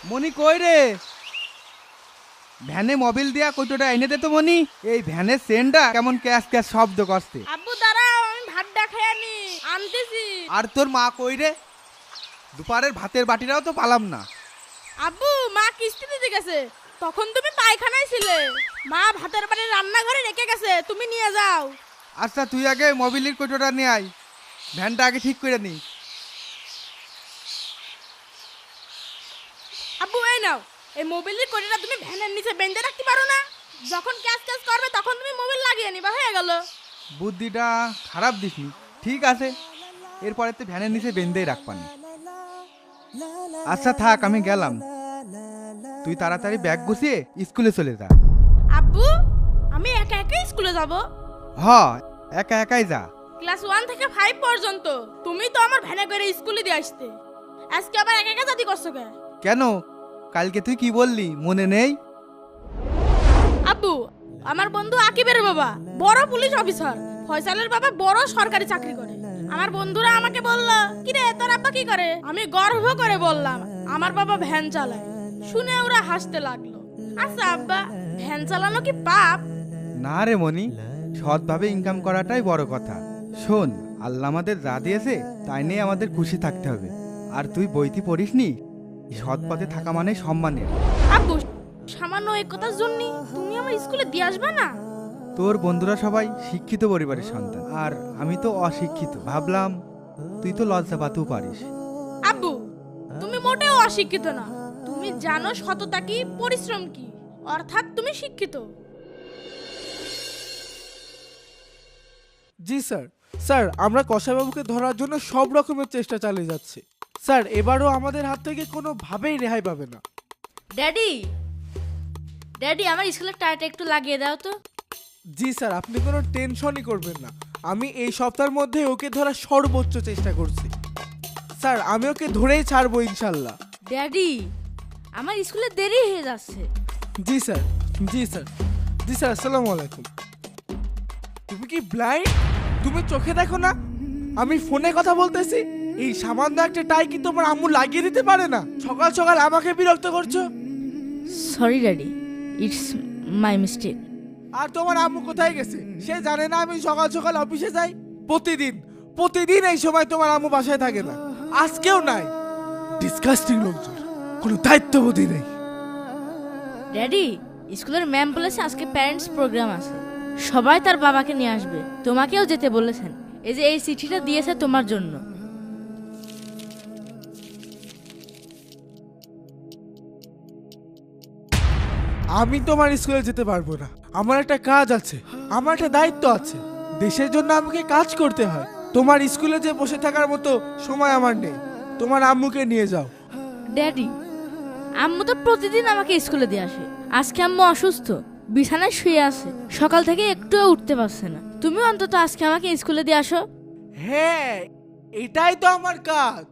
মনি কই রে? ভ্যানে মোবিল দিয়া কইটোটা এনে দে তো মনি। এই ভ্যানের সেন্টটা কেমন ক্যাশ ক্যাশ শব্দ করছে। আব্বু দাঁড়াও, আমি ভাতটা খেয়ে নি, আনতেছি। আর তোর মা কই রে? দুপারের ভাতের বাটিটাও তো পালাম না। আব্বু, মা কিস্তি দিতে গেছে, তখন তুমি পায়খানায় ছিলে। মা ভাতের বাড়ি রান্নাঘরে রেখে গেছে, তুমি নিয়ে যাও। আচ্ছা তুই আগে মোবিলের কইটোটা নিয়ে আয়, ভ্যানটা আগে ঠিক করে নি। আব্বু এই নাও, এই মোবাইলের কোডিটা তুমি ভ্যানের নিচে বেঁধে রাখতে পারো না? যখন ক্যাশ ক্যাশ করবে তখন তুমি মোবাইল লাগিয়ে নিবা, হয়ে গেল। বুদ্ধিটা খারাপ দিসনি, ঠিক আছে, এরপরে তো ভ্যানের নিচে বেঁধেই রাখবানি। আচ্ছা থাক, আমি গেলাম, তুই তাড়াতাড়ি ব্যাগ গুছিয়ে স্কুলে চলে যা। আব্বু, আমি একা একা স্কুলে যাব? হ, একা একাই যা। ক্লাস 1 থেকে 5 পর্যন্ত তুমি তো আমার ভ্যানে করে স্কুলে দিয়ে আসতে, আজকে আবার একা একা জাতি করছো কে? কেন, কালকে তুই কি বললি মনে নেই? আব্বু, আমার বন্ধু আকিবের বাবা বড় পুলিশ অফিসার, ফয়সালের বাবা বড় সরকারি চাকরি করে। আমার বন্ধুরা আমাকে বলল, কি রে তোর আব্বা কি করে? আমি গর্ব করে বললাম আমার বাবা ভ্যান চালায়। শুনে ওরা হাসতে লাগলো। আচ্ছা আব্বা, ভ্যান চালানো কি পাপ? না রে মনি, সৎভাবে ইনকাম করাটাই বড় কথা। শোন, আল্লাহ আমাদের যা দিয়েছে তাই নিয়ে আমাদের খুশি থাকতে হবে। আর তুই বইতি পড়িসনি, সৎ পথে থাকা মানে সম্মানের। আব্বু, সামান্য এই কথার জন্য তুমি আমার স্কুলে দিয়ে আসবে না? তোর বন্ধুরা সবাই শিক্ষিত পরিবারের সন্তান, আর আমি তো অশিক্ষিত। ভাবলাম তুই তো লজ্জা পাতেও পারিস। আব্বু, তুমি মোটেও অশিক্ষিত না, তুমি জানো সততা কি, পরিশ্রম কি, অর্থাৎ তুমি শিক্ষিত। জি স্যার। স্যার, আমরা কসাইবাবুকে ধরার জন্য সব রকমের চেষ্টা চালিয়ে যাচ্ছি। স্যার, এবারও আমাদের হাত থেকে কোনোভাবেই রেহাই পাবে না। ড্যাডি, ড্যাডি আমার স্কুলের টায়ারটা একটু লাগিয়ে দাও তো। জি স্যার, আপনি কোনো টেনশনই করবেন না, আমি এই সপ্তাহের মধ্যে ওকে ধরার সর্বোচ্চ চেষ্টা করছি। স্যার, আমি ওকে ধরেই ছাড়বো ইনশাল্লাহ। ড্যাডি, আমার স্কুলে দেরি হয়ে যাচ্ছে। জি স্যার, জি স্যার, জি স্যার। আসসালামু আলাইকুম। তুমি কি ব্লাইন্ড? তুমি চোখে দেখো না আমি ফোনে কথা বলতেছি? এই সামান্য একটা টাই কি তোমার আম্মু লাগিয়ে দিতে পারে না? সকাল সকাল আমাকে বিরক্ত করছো। Sorry daddy, it's my mistake. আর তোমার আম্মু কোথায় গেছে? সে জানে না আমি সকাল সকাল অফিসে যাই? প্রতিদিন প্রতিদিন এই সময় তোমার আম্মু বাসায় থাকে না, আজকেও নাই। ডিসকাস্টিং লোকজন, কোনো দায়িত্ববোধই নেই। ড্যাডি, স্কুলের ম্যাম বলেছে আজকে প্যারেন্টস প্রোগ্রাম আছে, সবাই তার বাবাকে নিয়ে আসবে, তোমাকেও যেতে বলেছেন। এই যে এই চিঠিটা দিয়েছে তোমার জন্য। আমি তোমার স্কুলে যেতে পারবো না, আমার একটা কাজ আছে, আমার একটা দায়িত্ব আছে। দেশের জন্য আমাকে কাজ করতে হয়। তোমার স্কুলে যে বসে থাকার মতো সময় আমার নেই। তোমার আম্মুকে নিয়ে যাও। ড্যাডি, আম্মু তো প্রতিদিন আমাকে স্কুলে দিয়ে আসে, আজকে আম্মু অসুস্থ, বিছানায় শুয়ে আছে, সকাল থেকে একটুও উঠতে পারছে না। তুমি অন্তত আজকে আমাকে স্কুলে দিয়ে আসো। হ্যাঁ, এটাই তো আমার কাজ।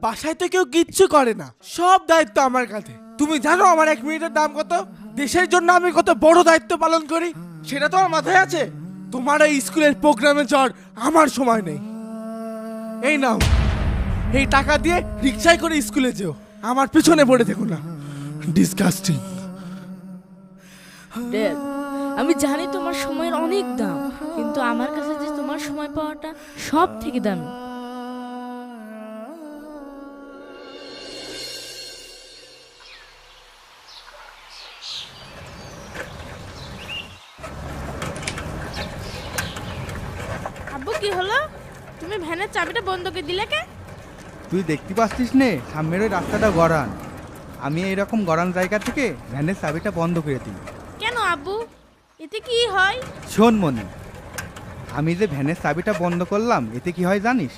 বাসায় তো কেউ কিচ্ছু করে না, সব দায়িত্ব আমার কাঁধে। তুমি জানো আমার 1 মিনিটের দাম কত? দেশের জন্য আমি কত বড় দায়িত্ব পালন করি সেটা তোমার মাথায় আছে? তোমার এই স্কুলের প্রোগ্রামে যাওয়ার আমার সময় নেই। এই নাও, এই টাকা দিয়ে রিক্সায় করে স্কুলে যেও, আমার পিছনে পড়ে দেখো না। ডিসকাস্টিং। ড্যাড, আমি জানি তোমার সময়ের অনেক দাম, কিন্তু আমার কাছে যে তোমার সময় পাওয়াটা সব থেকে দামি। আব্বু কি হলো? তুমি ভ্যানের চাবিটা বন্ধ করে দিলে কে? তুই দেখতে পাচ্ছিস নে, সামনের ওই রাস্তাটা গড়ান। আমি এইরকম গড়ান জায়গা থেকে ভ্যানের চাবিটা বন্ধ করে দিই। কেন আব্বু, এতে কি হয়? শোন মনি, আমি যে ভ্যানের চাবিটা বন্ধ করলাম এতে কি হয় জানিস?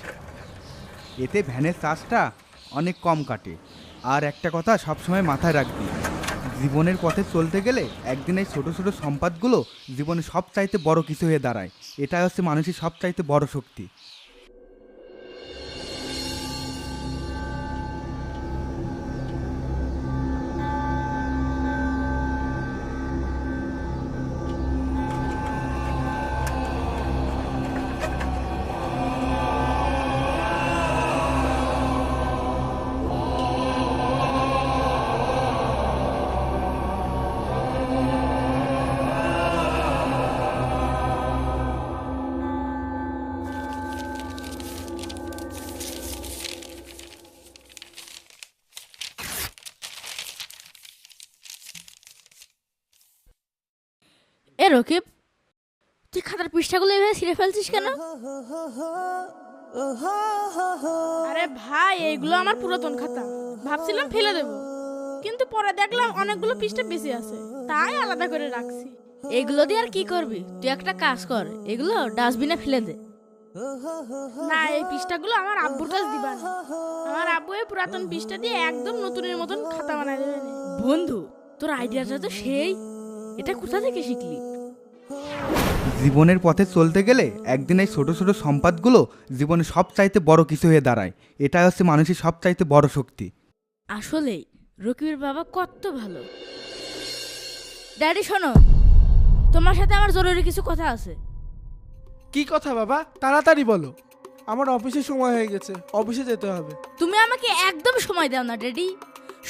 এতে ভ্যানের চার্জটা অনেক কম কাটে। আর একটা কথা সবসময় মাথায় রাখবি, জীবনের পথে চলতে গেলে একদিন এই ছোটো ছোটো সম্পদগুলো জীবনে সবচাইতে বড় কিছু হয়ে দাঁড়ায়। এটাই হচ্ছে মানুষের সবচাইতে বড় শক্তি। রকিব, তুই খাতার পৃষ্ঠাগুলো এভাবে ছিঁড়ে ফেলছিস কেন? আরে ভাই, এইগুলো আমার পুরাতন খাতা, ভাবছিলাম ফেলে দেব, কিন্তু পরে দেখলাম অনেকগুলো পৃষ্ঠা বেশি আছে, তাই আলাদা করে রাখছি। এগুলো দিয়ে আর কি করবি? তুই একটা কাজ কর, এগুলো ডাস্টবিনে ফেলে দে। না, এই পৃষ্ঠাগুলো আমার আব্বুর কাছে দিবা না। আমার আব্বু এই পুরাতন পৃষ্ঠা দিয়ে একদম নতুনের মতন খাতা বানাই দেবে না। বন্ধু, তোর আইডিয়াটা তো সেই, এটা কোথা থেকে শিখলি? জীবনের পথে চলতে গেলে একদিন এই ছোট ছোট সম্পদগুলো জীবনে সবচাইতে বড় কিছু হয়ে দাঁড়ায়। এটাই হচ্ছে মানুষের সবচাইতে বড় শক্তি। আসলেই রকিবের বাবা কত ভালো। ড্যাডি শোনো, তোমার সাথে আমার জরুরি কিছু কথা আছে। কি কথা বাবা, তাড়াতাড়ি বলো, আমার অফিসের সময় হয়ে গেছে, অফিসে যেতে হবে। তুমি আমাকে একদম সময় দাও না ড্যাডি,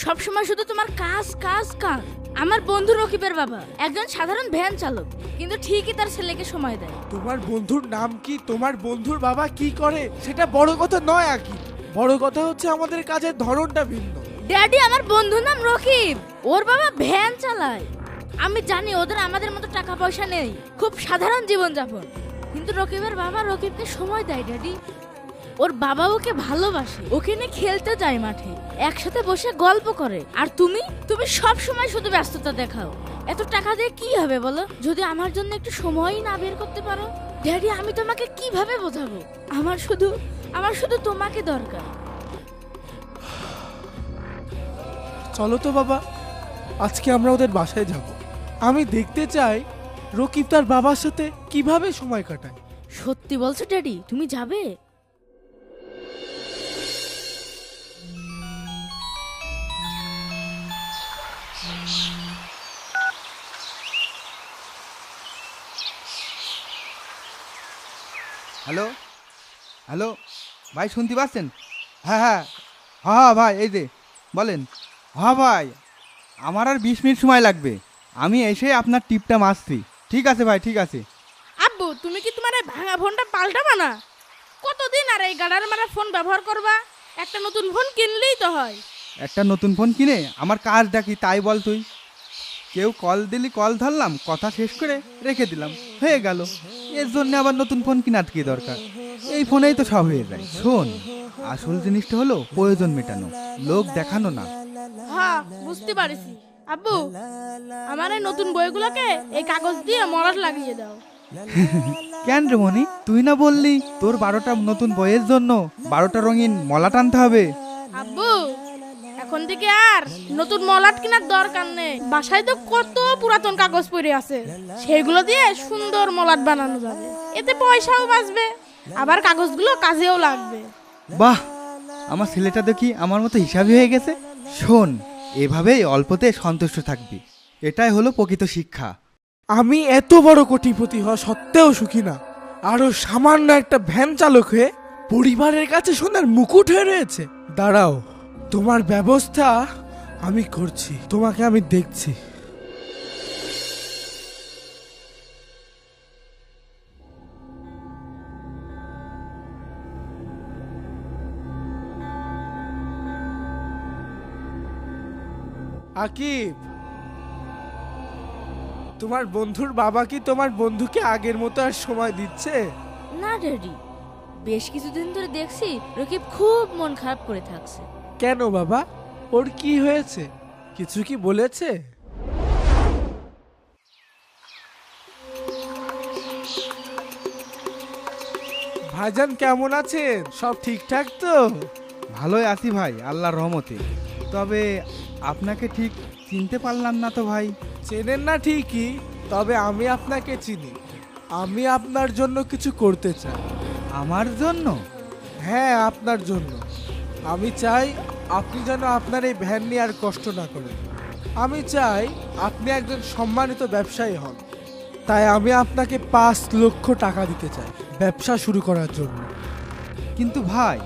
সব সময় শুধু তোমার কাজ কাজ কাজ। আমার বন্ধু রকিবের বাবা একজন সাধারণ ভ্যান চালক, কিন্তু ঠিকই তার ছেলেকে সময় দেয়। তোমার বন্ধুর নাম কি, তোমার বন্ধুর বাবা কি করে, সেটা বড় কথা নয়। আকি বড় কথা হচ্ছে আমাদের কাজের ধরনটা ভিন্ন। ড্যাডি, আমার বন্ধুর নাম রকিব, ওর বাবা ভ্যান চালায়। আমি জানি ওদের আমাদের মতো টাকা পয়সা নেই, খুব সাধারণ জীবনযাপন, কিন্তু রকিবের বাবা রকিবকে সময় দেয় ড্যাডি। ওর বাবা ওকে ভালোবাসে, ওকে নিয়ে খেলতে যায় মাঠে, একসাথে বসে গল্প করে। আর তুমি তুমি সব সময় শুধু ব্যস্ততা দেখাও। এত টাকা দিয়ে কি হবে বলো, যদি আমার জন্য একটু সময়ই না বের করতে পারো? ড্যাডি, আমি তোমাকে কিভাবে বোঝাবো? আমার শুধু তোমাকে দরকার। চলো তো বাবা, আজকে আমরা ওদের বাসায় যাব। আমি দেখতে চাই রকিব তার বাবার সাথে কিভাবে সময় কাটায়। সত্যি বলছো ড্যাডি, তুমি যাবে? হ্যালো হ্যালো ভাই, শুনতে পাচ্ছেন? হ্যাঁ হ্যাঁ হ্যাঁ ভাই, এই যে বলেন। হ্যাঁ ভাই, আমার আর 20 মিনিট সময় লাগবে, আমি এসে আপনার টিপটা মারছি। ঠিক আছে ভাই, ঠিক আছে। আব্বু, তুমি কি তোমার এই ভাঙা ফোনটা পাল্টাবা না? কতদিন আর এই গাড়ার মারা ফোন ব্যবহার করবা? একটা নতুন ফোন কিনলেই তো হয়। একটা নতুন ফোন কিনে আমার কাজ দেখি তাই বল তুই? কেউ কল দিলি কল ধরলাম, কথা শেষ করে রেখে দিলাম, হয়ে গেল। এর জন্য আবার নতুন ফোন কেনার কি দরকার? এই ফোনেই তো সব হয়ে যায়। শোন, আসল জিনিসটা হলো প্রয়োজন মেটানো, লোক দেখানো না। হ্যাঁ, বুঝতে পারছি। আব্বু, আমার এই নতুন বইগুলোকে এই কাগজ দিয়ে মলাট লাগিয়ে দাও। কেন রে মনি, তুই না বললি তোর 12টা নতুন বইয়ের জন্য 12টা রঙিন মলা টানতে হবে? আব্বু, এখন থেকে আর নতুন মলাট কেনার দরকার নেই। বাসায় তো কত পুরাতন কাগজ পড়ে আছে, সেগুলো দিয়ে সুন্দর মলাট বানানো যাবে। এতে পয়সাও বাঁচবে, আবার কাগজগুলো কাজেও লাগবে। বাহ, আমার ছেলেটা দেখি আমার মতো হিসাবই হয়ে গেছে। শোন, এভাবেই অল্পতে সন্তুষ্ট থাকবি, এটাই হলো প্রকৃত শিক্ষা। আমি এত বড় কোটিপতি হওয়া সত্ত্বেও সুখী না, আরো সামান্য একটা ভ্যান চালক হয়ে পরিবারের কাছে সোনার মুকুট হয়ে রয়েছে। দাঁড়াও, তোমার ব্যবস্থা আমি করছি, তোমাকে আমি দেখছি। আকিব, তোমার বন্ধুর বাবা কি তোমার বন্ধুকে আগের মতো আর সময় দিচ্ছে? না ড্যাডি, বেশ কিছুদিন ধরে দেখছি রকিব খুব মন খারাপ করে থাকছে। কেন বাবা, ওর কি হয়েছে? কিছু কি বলেছে? ভাইজান কেমন আছেন? সব ঠিকঠাক তো? ভালোই আছি ভাই, আল্লাহর রহমতে। তবে আপনাকে ঠিক চিনতে পারলাম না তো ভাই। চেনেন না ঠিকই, তবে আমি আপনাকে চিনি। আমি আপনার জন্য কিছু করতে চাই। আমার জন্য? হ্যাঁ, আপনার জন্য। আমি চাই আপনি যেন আপনার এই ভ্যান নিয়ে আর কষ্ট না করেন। আমি চাই আপনি একজন সম্মানিত ব্যবসায়ী হন। তাই আমি আপনাকে 5 লক্ষ টাকা দিতে চাই ব্যবসা শুরু করার জন্য। কিন্তু ভাই,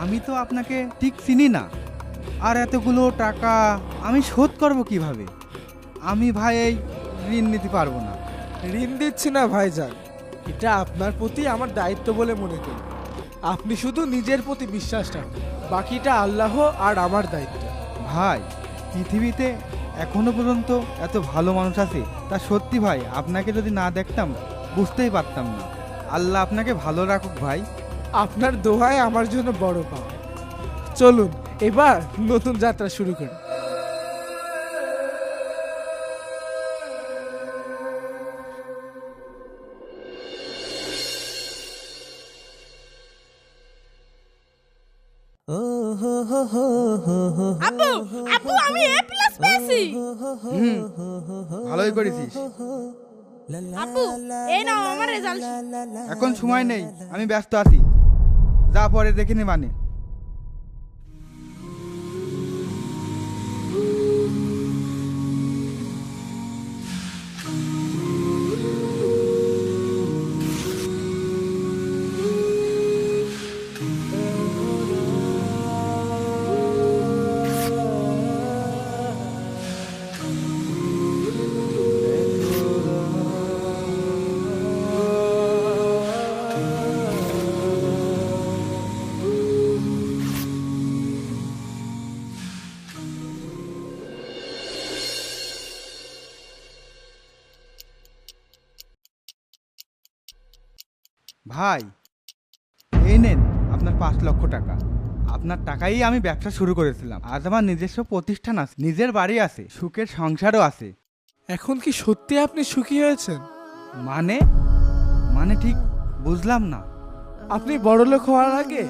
আমি তো আপনাকে ঠিক চিনি না, আর এতগুলো টাকা আমি শোধ করব কিভাবে? আমি ভাই এই ঋণ নিতে পারবো না। ঋণ দিচ্ছি না ভাইজান, এটা আপনার প্রতি আমার দায়িত্ব বলে মনে করি। আপনি শুধু নিজের প্রতি বিশ্বাস রাখুন, বাকিটা আল্লাহ আর আমার দায়িত্ব। ভাই, পৃথিবীতে এখনো পর্যন্ত এত ভালো মানুষ আছে, তা সত্যি ভাই আপনাকে যদি না দেখতাম বুঝতেই পারতাম না। আল্লাহ আপনাকে ভালো রাখুক ভাই। আপনার দোহাই আমার জন্য বড় পাওয়া। চলুন এবার নতুন যাত্রা শুরু করি। আব্বু আব্বু আমি এ প্লাস পেয়েছি। ভালোই করেছিস। আব্বু এই নাও আমার রেজাল্ট। এখন সময় নেই, আমি ব্যস্ত আছি, যা পরে দেখে নে মানে। ভাই এই নেন আপনার 5 লক্ষ টাকা। আপনার টাকাই আমি ব্যবসা শুরু করেছিলাম। আজ আমার নিজস্ব প্রতিষ্ঠান আছে, নিজের বাড়ি আছে, সুখের সংসারও আছে। এখন কি সত্যি আপনি সুখী হয়েছেন? মানে মানে ঠিক বুঝলাম না। আপনি বড়লোক হওয়ার আগে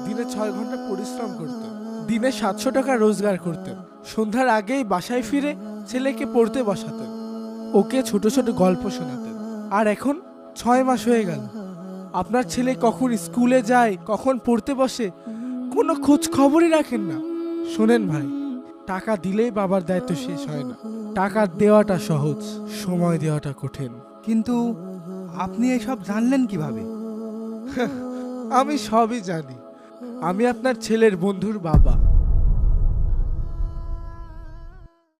দিনে 6 ঘন্টা পরিশ্রম করতেন, দিনে 700 টাকা রোজগার করতেন, সন্ধ্যার আগেই বাসায় ফিরে ছেলেকে পড়তে বসাতেন, ওকে ছোট ছোট গল্প শোনাতেন। আর এখন 6 মাস হয়ে গেল, আপনার ছেলে কখন স্কুলে যায়, কখন পড়তে বসে, কোনো খোঁজ খবরই রাখেন না। শোনেন ভাই, টাকা দিলেই বাবার দায়িত্ব শেষ হয় না। টাকা দেওয়াটা সহজ, সময় দেওয়াটা কঠিন। কিন্তু আপনি এসব জানলেন কিভাবে? আমি সবই জানি। আমি আপনার ছেলের বন্ধুর বাবা।